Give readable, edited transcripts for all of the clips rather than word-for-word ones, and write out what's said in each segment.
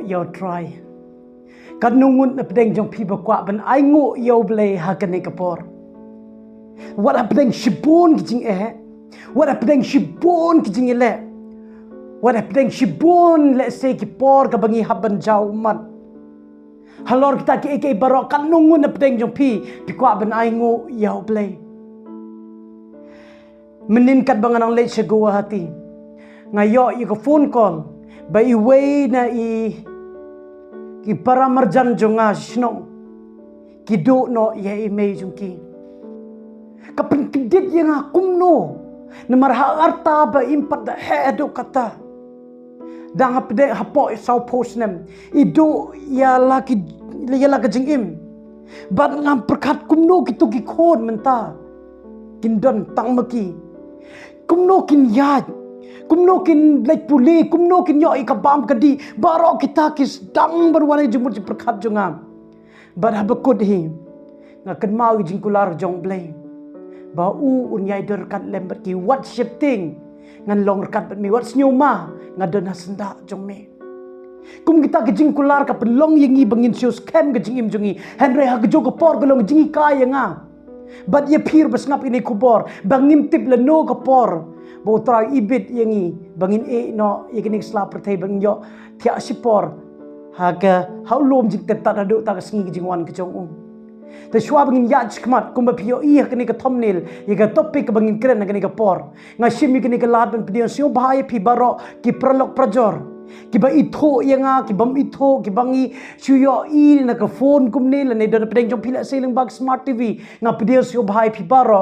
yo try kan nungun na pedeng jong pi bakwa ban ai ngo yo ble ha kan kapor what a pedeng shibon kijing what a pedeng shibon kijing ele what a pedeng shibon let's say ki por ka bangi haban jaw mat halor kita ke barok kan nungun na pedeng jong pi kwa ban ai ngo yo ble menin kat banganang le segua hati ngayo i ko phone call ba i way na ki para marjan jonga sino ki do no ye ime jungki kapin kidit yang akumno na marha arta ba impat da hedo kata dang hapde hapo sau post nem ido ya laki jingim bat ngam perkat kumno kitu ki khon menta kindon tangmaki kumno kin yad kumno kin lek puli kumno kin yo ikabam kadi baro kita kis dang berwarna jumur perkat jongam bar habakut hi ngakan mau jingkular jong blay ba unyai derkat lembat ki what shifting ngan long rekat mi what nyuma ngadon hasenda jong me kum kita ke jingkular ka pelong yengi bangin sius kem ke jingim jongi henry ha jo ko por belong jingi kaya nga bat ye phir basngap ini kubor bangim tip leno ka por bo tra ibit yengi bangin no yekinik sla perthai bang yo thia sipor haga haulom jing tet ta do ta sngi jingwan ke jong te shwa bangin ya chkmat kumba pio i hakni ka thumbnail yega topic bangin kren ngani ka por ngashimi kini ka lad ban pdio sio bhai phi baro ki pralok prajor ki ba itho yenga ki bam itho ki bangi chuyo i na ka phone kumne la ne don pedeng jong phila seling bag smart tv nga pdio sio bhai phi baro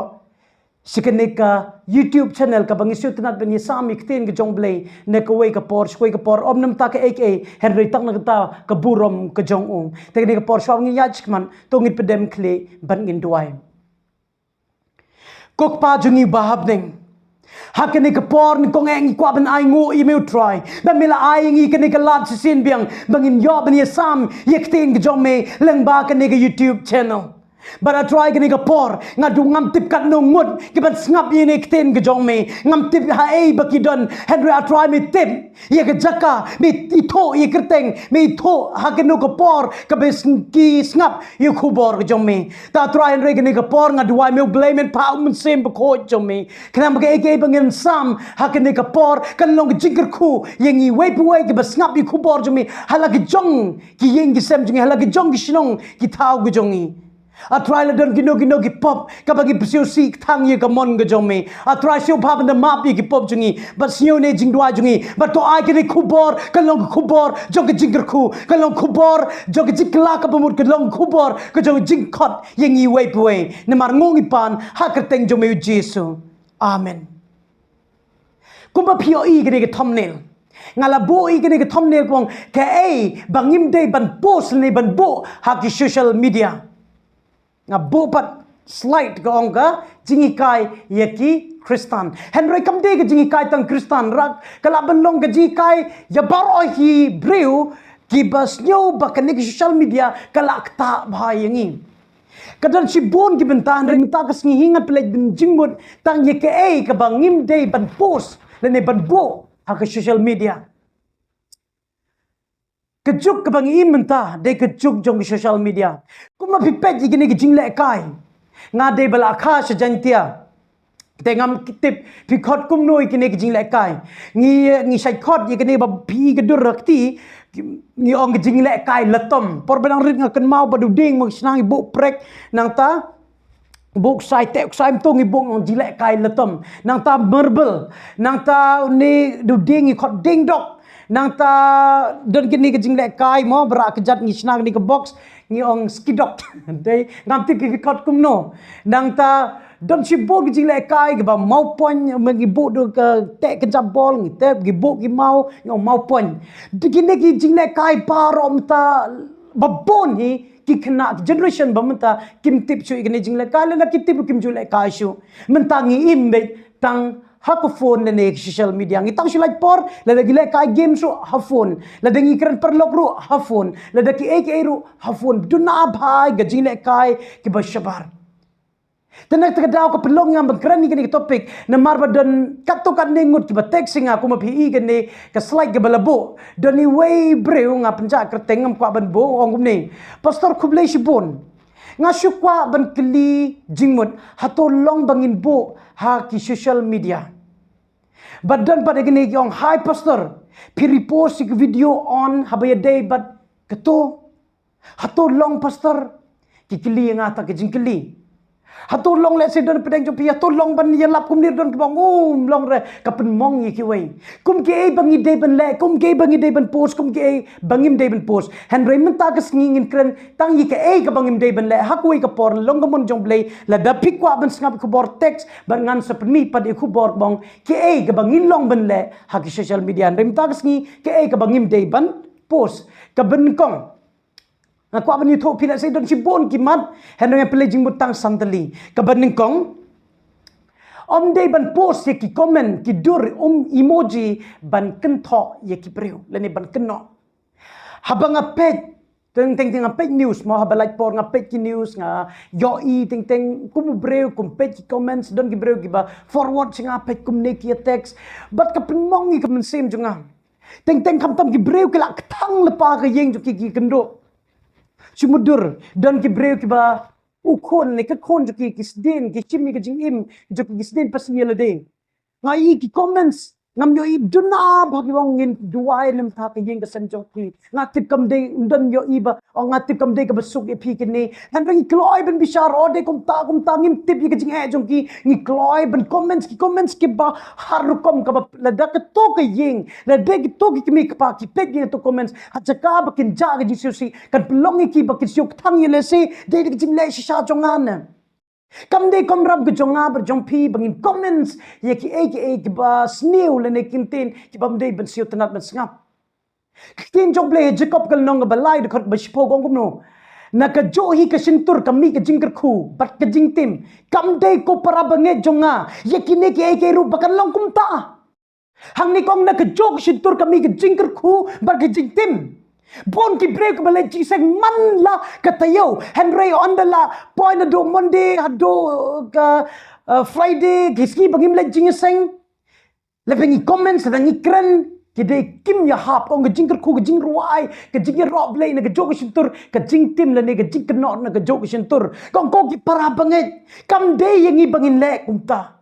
Sikanika YouTube channel ka bangi siyo tinat banyi sami kitin ka jong blay na kaway ka por shkoy ka por nam ta ka aka Henry tak na kata ka burom ka jong tekni ka por shwa bangi yachkman tongit pedem kle bangin duay kok pa jungi bahab ning hakani ka por ni kong engi kwa ban ai ngo i meu try ba mila ai ngi kani ka lat sin biang bangin yo banyi sam yektin ka jong me leng ba kani ka YouTube channel bara try kini ka por ngadu ngam tip kat no ngut ki ban snap yene kten ke jong me ngam tip ha ei bakidon henry a try me tip ye ka jaka me itho ye kerteng me itho ha ke no ka por ka bes ki snap ye khubor ke jong me ta try henry kini ka por ngadu wai me blame and pa mun sem ba ko jong me kana ma ke bangin sam ha kini ka por kan long jingker khu yengi wei puai ke bas snap ye khubor jong me hala ke jong ki yengi sem jong hala ke jong ki shinong ki thau ke jongi a try la don gino ki pop ka bagi psio si thang ye ka mon ga jong me a try sio pap na map ye ki pop jungi but sio ne jing dwa jungi but to ai ke khubor ka long khubor jong ke jingker khu ka long khubor jong ke jikla ka bumur ka long khubor ka jong jing khot yengi wei puai na mar ngongi pan ha ka teng jong me jesu amen kumba pio i ke thumbnail ngala bo i ke thumbnail kong ke bangim de ban post ne ban bo ha ki social media nga bopat slide ka ongka jingi kai yaki kristan henry kamde ka jingi kai tang kristan rak kala banlong ka jingi kai ya baro hi breu ki bas nyo bakani ki social media kala akta bhayangi kadal si bon ki bentan ring ta kas ngi hingat plek bin jingmut tang yeke ka bangim day ban post lene ban bo ha ka social media kejuk ke bangi menta de kejuk jong social media kuma pipet igini ke jingle kai nga de bala kha sajantia te ngam kitip pikot kumno igini ke jingle kai ngi sai khot igini ba pi ke dur rakti ngi ong ke jingle kai latom por benang rit ngaken mau badu ding mang snang ibu prek nang ta buk sai tek sai mtong ibuk ngong jingle kai latom nang ta marble nang ta ni du ding khot ding dok nang ta don kini ke jingle kai mo bra ke jat ngi snag ni ke box ngi ong skidok dei ngam ti ki kot kumno nang ta don si bo ke jingle kai ke ba mau pon mengi bu do ke tek ke jap bol ngi tep gi bu ki mau ngom mau pon kini ki jingle kai parom ta babon hi ki kena generation bamta kim tip chu igni jingle kai la ki tip kim jule kai shu mentangi imbe tang hak phone le nek social media ngi tang silai por la de gile kai game so ha phone la de ngi kran perlok ru ha phone la de ki ek ru ha phone du na bhai ga jile kai ki bashabar Tenak terkadau ke pelong yang bengkeran ni ke topik na marba dan katokan nengut ki batek singa aku mapi ke ni ke slide ke balabo dan ni way breu nga penja kertengam kwa ban bo ong ni pastor kublai sibon nga syukwa ban keli jingmut hato long bangin bo ha ki social media badan pada gini yang hi pastor pi repost ki video on habaya day but keto hato long pastor ki keli nga ta ke jingkeli hato long let say don pedang jopi hato long ban ya lap kum dir don kebang long re kapen mong yi ki wei kum ke ei bangi day ban le kum ke bangi day ban post kum ke ei bangim day ban post han raymond ta kes ngin kren tang yi ke ei ka bangim day ban le hak wei ka por long gamon jong play la da pikwa ban ngap ku bor text ban ngan sa Pynmih pad ku bor bong ke ei ka bangin long ban le hak social media raymond ta kes ngi ke ei ka bangim day ban post ka ben kong aku apa ni tu pilih saya don cibon kimat hendak yang pelajing butang santali kebening kong om day ban post ye ki komen ki dur emoji ban kento ye ki breu leni ban keno habang apet teng apet news mau habalai por ngapet ki news nga yo I teng kum breu kum pet ki comments don ki breu ki ba forward sing apet kum ne ki text but ka pengmong ki kemen sim junga teng kam tam ki breu ki la ketang lepa ke yeng ju ki kendo Sumudur dan ki breu ki ba ukon ne ka kon jo ki kisden ki chimi ka jingim jo ki kisden pasni la de ngai ki comments ngam yo I duna ba ki wong ngin duai lem ta ka yeng ka san jo ki ngatip kam de undan yo I ba o ngatip kam de ka basuk e pi ki ne han ring kloi ben bishar o de kum ta ngim tip ki jing e jo ki ngi kloi ben comments ki ba harukom ka ba la da ka to ka yeng la de ki to ki mi ka pa ki pet ki to comments ha chaka ba kin ja ga ji si kan pelong ki ba ki syuk thang ye le se de ki jing le sha jongan kam de kom rab ke jonga ber jongpi bangin comments ye ki e ba snew le ne kintin ki bam de ben siu tanat ben sngap kin jong ble jacob kal nong ba lai de khot ba shpo gong kum no na ka jo hi ka sintur kami ka jingker khu bat ka jingtim kam de ko para bange jonga ye ki ne ki e ru bakan long kum ta hang ni kong na ka jo ka sintur kami ka jingker khu bat ka jingtim Bon ki break balai jiseng man la katayo Henry on the la point do Monday hado ka Friday kiski bagi mla jiseng lebengi comments dan ikran kide kim ya hap ong jingker ku jing ruai ke jing rob lay na ke jog sintur ke jing tim la ne ke jing kenot na ke jog sintur kong ko ki para banget kam day yangi bangin le kumta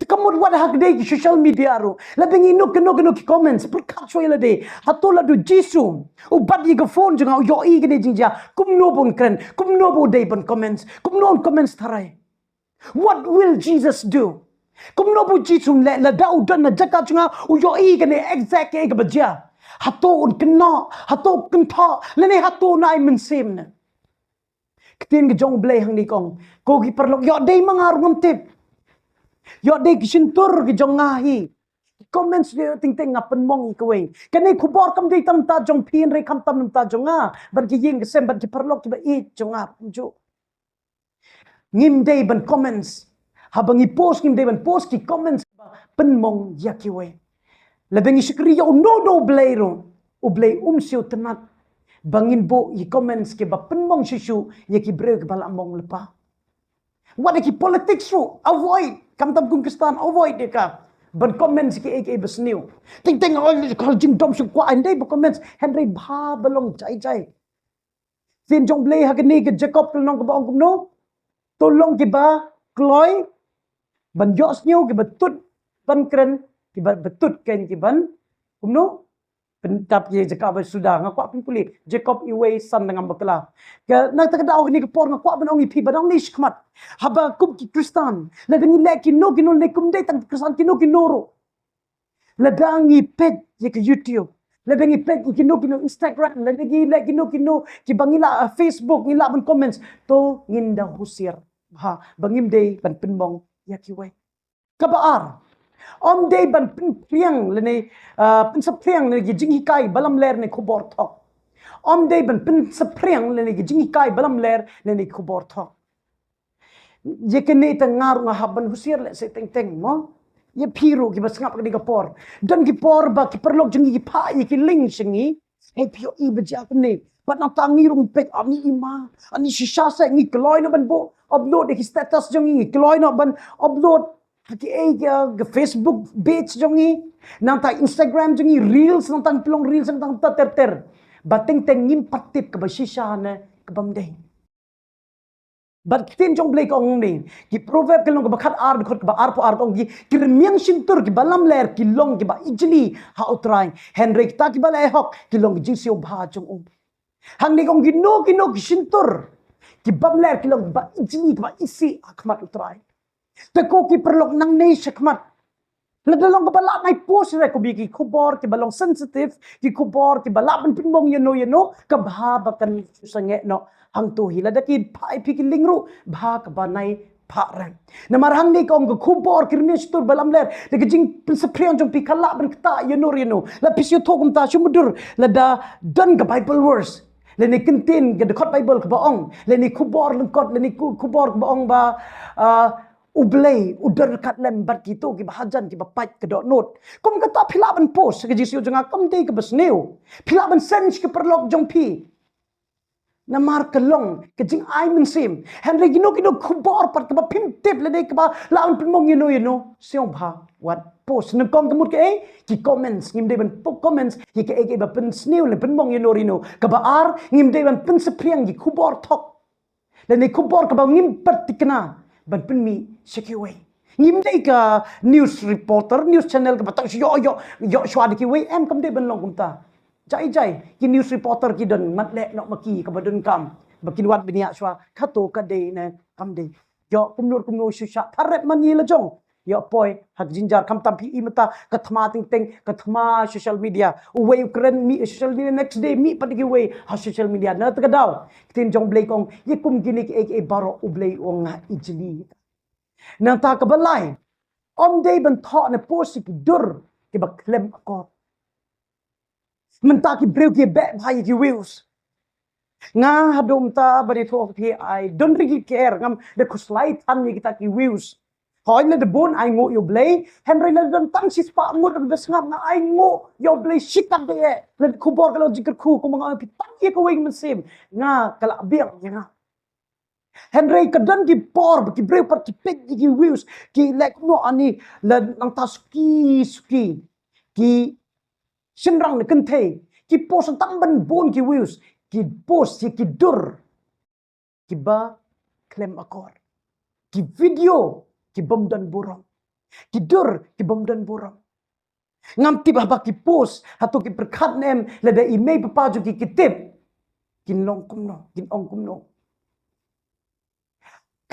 Kamud wad hak day ki social media ro labing ino ki comments per katso ila day hatola do jisu u bad yi ga phone junga yo I gene jingja kum no bon kren kum no bo day bon comments kum no comments tarai what will Jesus do kum no bo jisu la dau dan na jaka junga u yo I gene exact e ga bajia hato un kena hato kenta lene hato nai men sem na ktin ge jong blay hang ni kong ko ki perlok yo day mangar ngam tip yo de kisintur ki jongahi comments de ting ngapen mong ikwe kane kubor kam de tam ta jong pin re kam tam ta jonga ban ki ying sem ban ki perlok ki ba I jonga jo ngim de ban comments habang I post ngim de ban post ki comments pen mong yakiwe labeng isikri yo no blairo u blay siu tenat bangin bo I comments ki ba pen mong shishu yaki breu ki bala mong lepa what ki politics ro avoid kam tam kung kristan avoid de ka ban comments ki ek bas new ting all kal jing dom su kwa ande ba comments henry ba balong chai sin jong blay ha ni ke jacob nong ka bong no tolong ki ba kloi ban yos new ki batut ban kren ki ba batut ken ki ban no pentap ye jacob sudah ngakwa puli jacob iwe san dengan bakla ke nak tak daw ni ke por ngakwa ban ongi pi ban ni shkmat haba kum ki kristan la dani le ki no ne kum de tang kristan ki no ro la dangi pet ye ke youtube la dangi pet ki no instagram la dangi le ki no ki bangila facebook ngila ban comments to nginda husir ha bangim de ban penmong ya ki we kabaar om day ban priang lene sapriang lene jing hikai balam ler ne khobor thok om day ban sapriang lene jing hikai balam ler lene khobor thok je kene ta ngar nga haban husir le se teng mo ye piru ki basngap ka digapor dan ki por ba ki perlok jing ki pa ye ki ling singi e pio I beja ne But nang tangi rong pek ani ima. Ani shisha sa ngi kloy na ban bo. Upload ki status jong ngi kloy na ban upload ki Facebook page jong ngi. Nang ta Instagram jong ngi reels nang tang plong reels nang tang ter. Bating teng ngim patip ka ba shisha na ka bamdeng. But tin jong blake ong ni ki proverb kelong ka bakat ar khot ka ba ar po ar ong ki remiang sintur ki balam ler ki long ki ba ijli ha utrai Henrik ta ki ba le hok ki long jing sio bha jong ong hang ni kong gino ki sintur ki bam ler ki long ba ijli ki ba isi akmat utrai te ko ki perlok nang nei shakmat ladalong ka bala nai post re ko bi ki khubor ki balong sensitive ki khubor ki bala ban pinbong yeno ka bha ba kan sange no hang tu hi ladaki pai pi ki lingru bha ka ba nai pha ran na marhang ni kong ko khubor ki rmes tur balam ler de ki jing prion jong pi kala ban kta yeno la pisyo thokum ta shumudur la da dan ka bible verse le ni kintin ke dekat bible ka baong le ni khubor lengkot le ni khubor ka baong ba ublay udar kat lem bat gitu ki bahajan ki bapat ke dot note kom kata phila ban post ke jisiu janga kom dei ke basneu phila ban sense ke perlok jong pi na mar ke long ke jing ai min sim henry gino khubor pat ke ba phim tip le dei ke ba laun pimong yeno siong bha wat post na kom ke mut ke ki comments ngim dei ban comments ki ke ba pen sneu le pimong yeno ke ba ar ngim dei ban pen sepriang ki khubor thok le ni khubor ke ba ngim pat tikna ban Pynmih sekiway ngim dei ka news reporter news channel ka batang yo shwa de ki way em kam de ban long kumta jai ki news reporter ki don mat le nok maki ka badun kam bakin wat binia shwa khato ka de ne kam de yo kumnur shu sha tharep mani la jong yo poi hak jinjar kam tam pi imata ka thma ting ka thma social media way kren mi social media next day mi pat ki way ha social media na ta daw tin jong blay kong ye kum gini ki baro ublay ong ijli nang ta ka balai om day ban tho na post ki dur ki ba klem ko man ta ki brew ki be bhai ki views nga hadum ta bari tho ki I don't really care ngam de kuslai tan ni kita ki views hỏi na de bon ai ngo yo blay henry na dan tang si spa mo de besngam na ai ngo yo blay shikam de le khubor ka lo jikr khu ko mga pi tang ye ko wing masim nga kala biang nga henry ka dan ki por ki brew par ki pek ki views ki like no ani la nang ta ski ki sinrang ne kente ki post tang ban bon ki views ki post ki dur ki ba klem akor ki video ki bom dan burong ki dur ki bom dan burong ngam tip haba ki post hatu ki perkhat nem la da email papa ju ki kitip kin long kum no kin ong kum no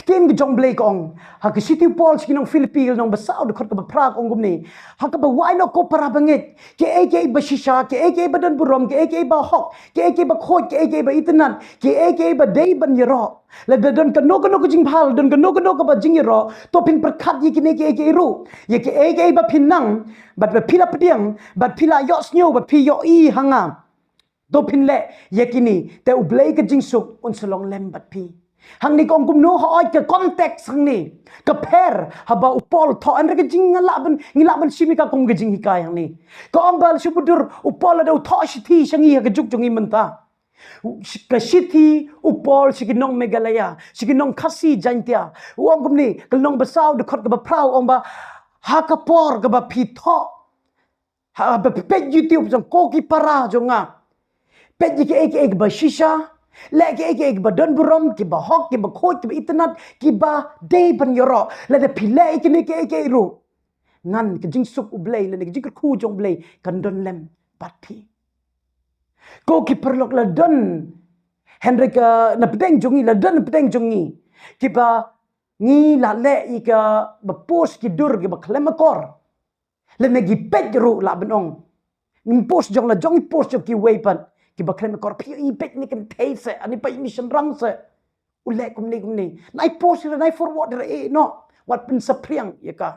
kten ki jong blake ong ha ki city paul ki nong philippines nong basau de khot ka prague ong gumni ha ka ba why no ko para bangit ke ba shisha ke ba dan burom ke ba hok ke ba khot ke ba itnan ke ba dei ban yero la dan ka no jing phal dan ka no ka ba jing yero to pin perkhat ye ke ru ye ke ba pinang bat ba pila pediang bat pila yo snyo ba pi yo I hanga do pin le ye kini te ublay ka jing suk un solong lem bat pi hang ni kong kum no ha ke context hang ni ka per haba upol tho an ke jing ngila ban simi ka kong ke jing hikai hang ni ko ong bal subudur upol da tho shi shangi ha ke juk jongi menta ka shiti upol siginong megalaya siginong khasi jantia wong kum ni kelong basau de khot ka ba prau ong ba ha ka por ka ba phi tho ha ba pe youtube jong ko ki para jonga pe ji ke ba shisha lagi ek badan buram ki ba hok ki ba khot ki ba itnat ki ba dei ban yoro la de pilai ki ne ke ru ngan ki jing sup ublay la ne jing khu jong blay kan don lem pati ko ki perlok la don henrik na pedeng jongi la don pedeng jongi ki ba ngi la le I ka ba post ki dur ki ba klemakor la ne gi pet ru la benong ngi post jong la jong post jong ki wepan ki ba klem kor pi pek ni kan taste ani pa mission rang se ule kum ni nai post nai forward no wat pin sapriang ye ka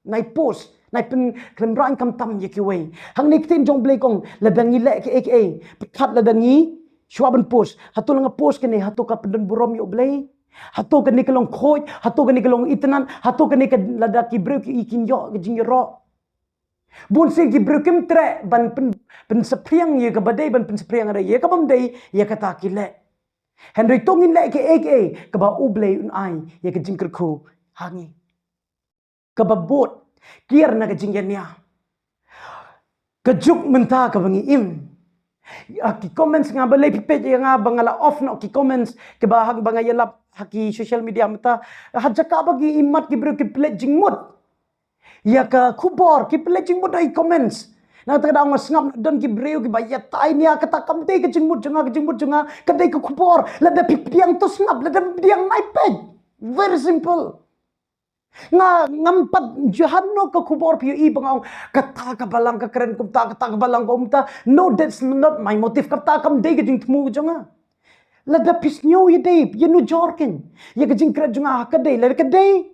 nai post nai pin klem rang kam tam ye ki we hang ni tin jong blay kong la dangi le ke khat la dangi shwa ban post hatul nga post ke ni hatu ka pen burom yo blay hatu ka ni kalong khoj hatu ka ni kalong itnan hatu ka ni ka lada ki brew ki ikin yo jing ro Bun si ki brukim tre ban pen sepriang ye ka badai ban pen sepriang ada ye ka bamdai ye kata ki le. Henry tongin le ke ek ka ba ublei un ai ye ka jingker ku hangi. Ka ba bot kier na ka jingyan ya. Ka juk menta ka bangi im. Ki comments nga balai pipet nga bangala off no ki comments ke bahag bangaya lap haki social media mata hajaka bagi imat ki bro ki plet jingmut ya ka kubor ki plet jingmut ai comments na ta dang ngam don ki breu ki bayat tai nia kata kam dei ke jingmut jonga ka dei ka kubor la da piang to snap la da piang nai pej very simple ngampat Johanno ke kubor piu i bangong kata ka balang ka keren kata ka balang ko umta no that's not my motive kata kam dei gejing tmu jonga la da pisnyo ye dei ye nu jorken ye gejing kret jonga ka dei la ka dei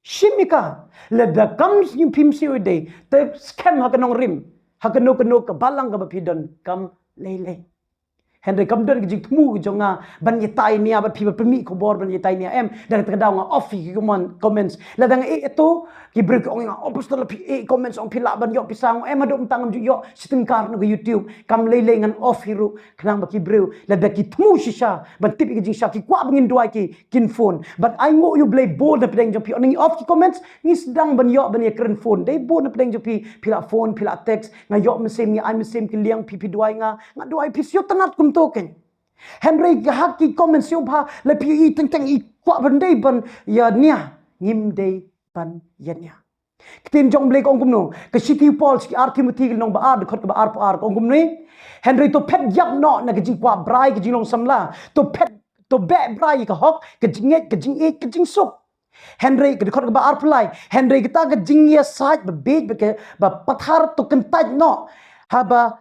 shimika la da kam sim pimsi ye dei te scam ha kanong rim ha kano ka balang ka bapidon kam lele Henry kam don gejing tmu jonga ban ye tai nia bat pi pemi kubor ban ye tai nia em dan terdaw nga off ki comments la dang itu ki break ong nga opostol pi comments ong pila ban yo pisang em adom tangam ju yo sitengkar no YouTube kam lele ngan off hiru kanang ba ki brew la da ki tmu shisha ban tip gejing sha ki kwa bangin dua ki kin phone but I ngo you play board na pedeng jo pi ong off ki comments ni sedang ban yo ban ye keren phone dei board na pedeng jo pi pila phone pila text nga yo mesem ni I mesem ki liang pi dua nga dua pi sio tanat kum token Henry haki comments yo ba le pi i teng i kwa bandai ban ya nia ngim dei ban ya nia kitin jong blek ong kumno ke city pol ki ar timothy nong ba ar khot ka ba ar ong kumni Henry to pet yap no na ke jing kwa brai ke jing long samla to pet to be brai ka hok ke jinget ke jing e ke jing sup Henry ke khot ka ba ar pulai Henry kita ke jing ya side ba bej ba pathar to kentaj no haba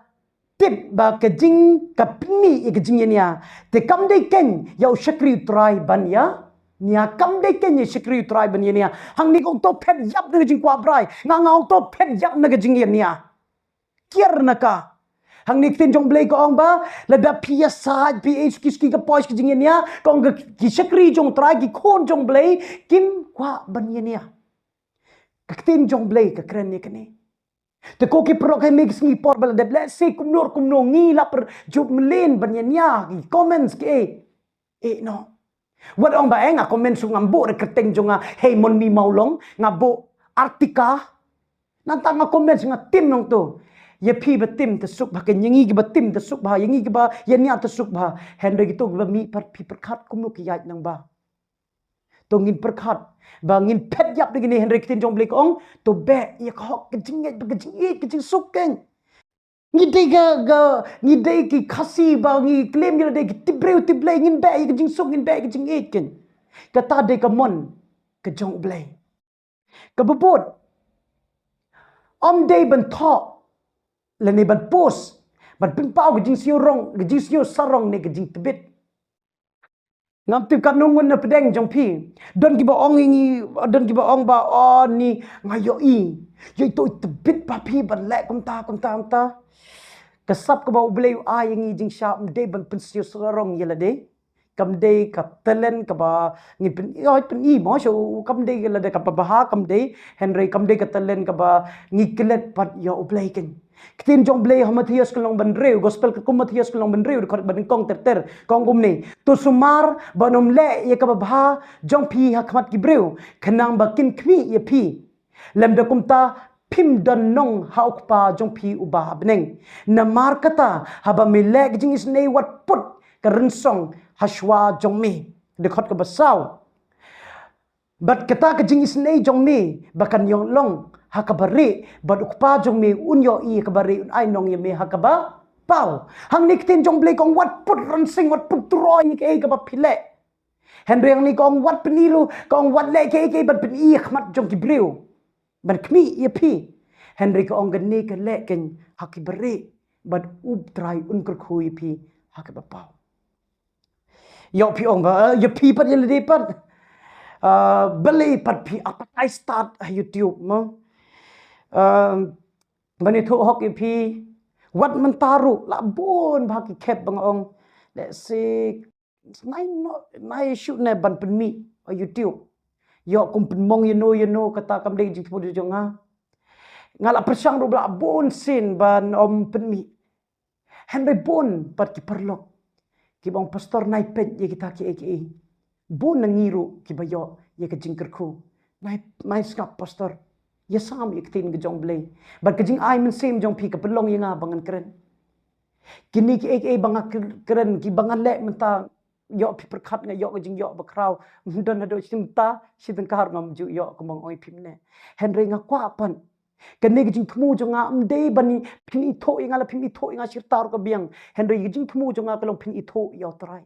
tip ba ke jing ka Pynmih ke jing ya te kam dei ken ya shakri try ban ya nia kam dei ken ya shakri try ban ya hang ni kong to pet yap na jing kwa brai nga ngau to pet yap na ke jing ya kier na ka hang ni tin jong blei ko ong ba la da pia sa ph ki ka pois ke jing ya kong ki shakri jong try ki khon jong blei kim kwa ban ya ka tin jong blei ka kren ni kene te ko ki pro kai mix ni por bala de let's say kumnor ngi la per jup mlen banyanya ki comments ke no wat ong ba nga comment su ngambo re keteng jonga hey mon mi Mawlong ngabo artika nanta nga comments nga tim nong to ye pi ba tim te suk ba ke ngi ba tim te suk ba ngi ba ye nya te suk ba henry gitu ba mi par pi per khat kumno ki yat nang ba to ngin per khat ba ngin pet yap begini Henry kitin jong blek ong to be ye khok kejing sukeng ngidei ga ngidei ki khasi ba ngi claim ye de tibreu tiblei ngin be ye kejing suk ngin be kejing ken kata de ka mon ke jong blei ka bobot om dei ban tho le ne ban post ban pin pau kejing sio rong kejing sio sarong ne kejing tebit ngam tu kanungun na pedeng jong pi don ki ba ong ngi don ki ba ong ba on ni ngayo i yo to tebit pa pi ban le kum ta kasap ka ba ublei ai ngi jing sha de ban pensio sorong yela de kam de ka telen ka ba ngi pen oi pen i mo so kam de yela de ka pa ba kam de Henry kam de ka telen ka ba ngi kelet pat yo ublei ken kitin jong blei hamathias kelong ban reu gospel ke kumathias kelong ban reu khot ban kong ter kong gum ni to sumar banom le ye ka ba jong pi hakmat ki breu khanang ba kin khmi ye pi lem da kumta pim don nong hauk pa jong pi uba beneng na markata haba mi leg jing is nei wat put ka rensong hashwa jong mi de khot ka basaw bat kata ka jing is nei jong mi bakan yong long hakabari bad ukpa jong me unyo i kabari un ai nong ye me hakaba pau hang nik tin jong blei kong wat put ran sing wat put troi ke ka ba phile Henry ang ni kong wat peniru kong wat le ke bad pen i khmat jong ki breu ban khmi ye pi Henry ko ong gane ke le ken hakibari bad up trai un kur khui pi hakaba pau yo pi ong ba ye pi pat ye le pat beli pat pi apa I start YouTube mo bani thu hok pi wat man taru la bon ba ki khep bang ong let's say nai shoot ne ban Pynmih YouTube yo kum pen mong you know kata kam dei jing pu jong ha ngala persang ro bla bon sin ban om Pynmih Henry bon pat ki perlok ki bang pastor nai pet ye kita ki bon nangiru ki bayo ye ka jingkerku nai mai skap pastor ye sam ye tin ke jong blei bat ke jing ai men sim jong pi ka pelong ye nga bangan keren kini ki banga keren ki bangan le menta yo pi perkat nga yo ke jing yo bakrau don ado simta sideng kahar ngam ju yo kumang oi pimne Henry nga kwa pan kene gijing thmu jonga amde bani phin I tho inga la phin I tho inga sirtar ko biang Henry gijing thmu jonga kalong phin I tho yo trai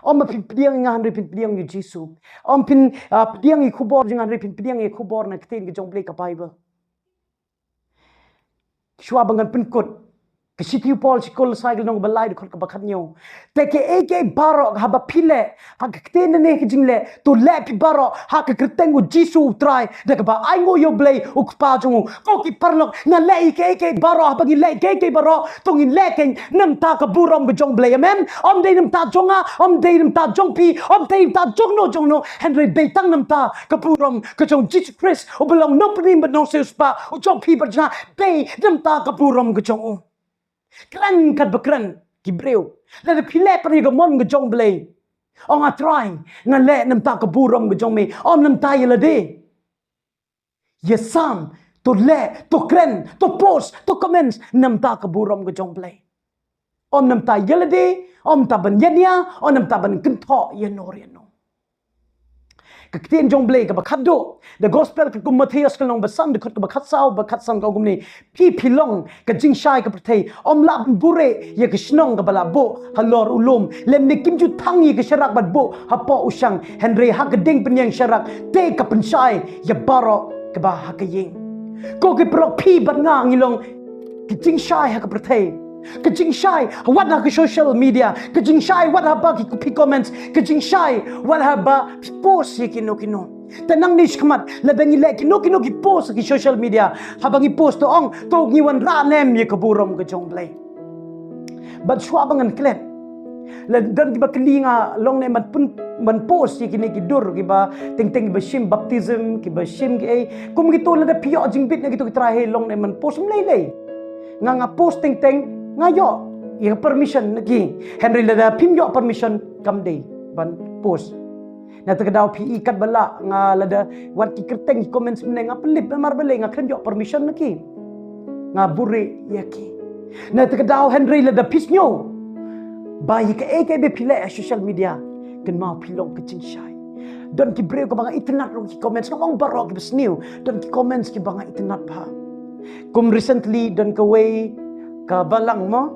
om phin piang inga Henry phin piang yu Jesu om phin piang I khubor jonga Henry phin piang I khubor na kten gi jong blei ka Bible shwa bangan pin kot ke sitiu Paul sikol cycle nong balai de khot ka bakhat nyo te ke baro ha ba phile ha kten ne ke jingle to le pi baro ha ka krtengu Jesu trai de ka ba ai ngo yo blei u pa jong ko ki parlok na le ke baro ha bagi le ke baro tong in le ken nam ta ka burom be jong blei amen om de nam ta jonga om de nam ta jong pi om de ta jong no Henry be tang nam ta ka burom ka jong Jesus Christ o belong no pnim but no se spa o jong pi ba ja be nam ta ka burom ka jong kran kat bakran kibreu la de phile pani ga mon ga jong blei ong a try na le nam ta ka burom ga jong me om nam ta yela de yesam to le to kren to post to comments nam ta ka burom ga jong blei om nam ta yela de om ta ban yenya om nam ta ban kin tho yenor yeno kakten jong blei ka bakhat do the gospel ka kum Matthias ka long basam de khot ka bakhat sau bakhat sang ka gumni pi pilong ka jing shai ka prthei om lap bure ye ka shnong ka bala bo halor ulum lem ne kim ju thang ye ka sharak bat bo ha po usang Henry ha ka ding penyang sharak te ka penshai ya baro ka ba ha ka ying ko ki pro pi bat nga ngilong ki jing shai ha ka prthei Kajing shy, what ha social media? Kajing shy, what ha ba ki comments? Kajing shy, what ha ba post ye kino. Tanang nish kamat, ladangi le kino ki post ki social media. Habang I post to ong, to ngiwan ra nem ye kaburom ka jong blei. But shwa bangan klet. Dan kiba kelinga long ne man post ye kini ki dur kiba ting kiba shim baptism kiba shim ki kum gitu la da pio jing bit na gitu ki trahe long ne man post mlei nga posting ngayo ya permission lagi Henry lada pim yo permission kam day ban post na tagadaw pi ikat bala nga lada wat ki kerteng comments mne nga pelip mar bale nga kren yo permission lagi nga buri yaki na tagadaw Henry lada pisnyo bayi ka be pila social media ken mau pilong kecing syai don ki breu ko banga internet ro ki comments ngomong barok ki besniu don ki comments ki banga internet ba kum recently don ka way ka balang mo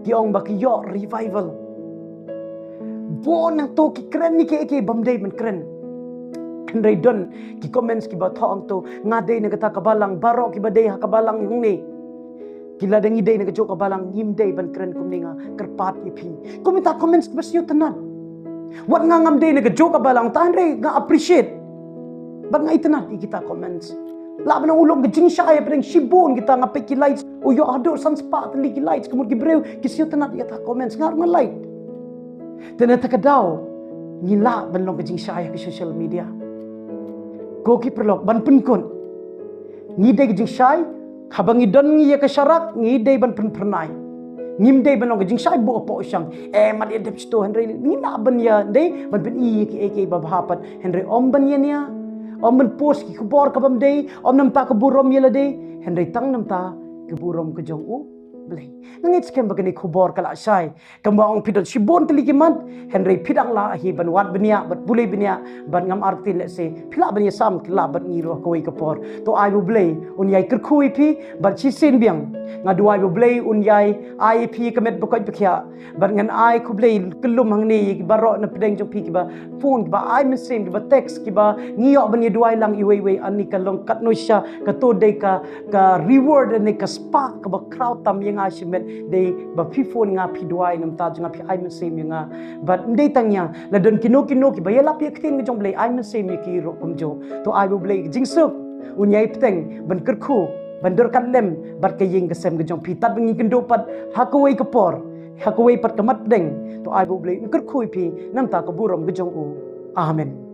ki ong bakiyo revival bon nang to ki kren ni ke bamday man kren kanray don ki comments ki ba thong to nga day na kata kabalang baro ki ba day ha kabalang yung ni kila dangi day na kajo kabalang yim day ban kren kum ni nga kerpat ipi kumita comments ki ba siyo tanan wat nga ngam day na kajo kabalang tanre nga appreciate bat nga itanat ikita comments laban ng ulong gajing siya kaya parang shibon kita nga peki lights o yo ado sans pa tali ki lights kumur gibreu kisiyo tanat yata comments nga nga light tanata ka daw ngila ban long gajing siya kaya ki social media ko ki perlok ban penkon ngide gajing siya habang idon ngiya ka syarak ngide ban pernay ngimde ban long gajing siya buo po siyang mat edep sto Henry ngila ban ya day ban pen iki babahapat Henry om ban ya niya om men post ki kubor ka bamday om nam ta ka burom yela day Henry tang nam ta ka burom ka jong u blay ngit skem bagani kubor kala sai kamba ong pidon sibon telikiman Henry pidang la hi ban wat benia bat bulay benia ban ngam arti le se pila benia sam kila bat ngiro ko ka por to ai bu blay un yai kerkhui pi bat chi sin biang nga duai bu blay un yai ai pi kamet bakoi pakya bat ngan ai ku blay kelum hang ni baro na pedeng jong pi ki ba phone ki ba ai mesim ki ba text ki ba ngiyo ban ye duai lang iwei ani ka long kat no sha ka to dei ka reward ne ka spark ka ba crowd tam yang asimet dei ba pi phone nga pi duai nam ta nga pi ai mesim nga but ndei tangya la don kino ki ba yela pi ktin jong blay ai mesim ki ro kum jo to ai bu blay jing sup un yai peteng ban kerkhu bandar kat lem bat kaying kesem gejong pitat bengi kendo pat hakawai kapor hakawai pat kamat deng to ai bu blay ker khui pi nam ta ka burom gejong u amen.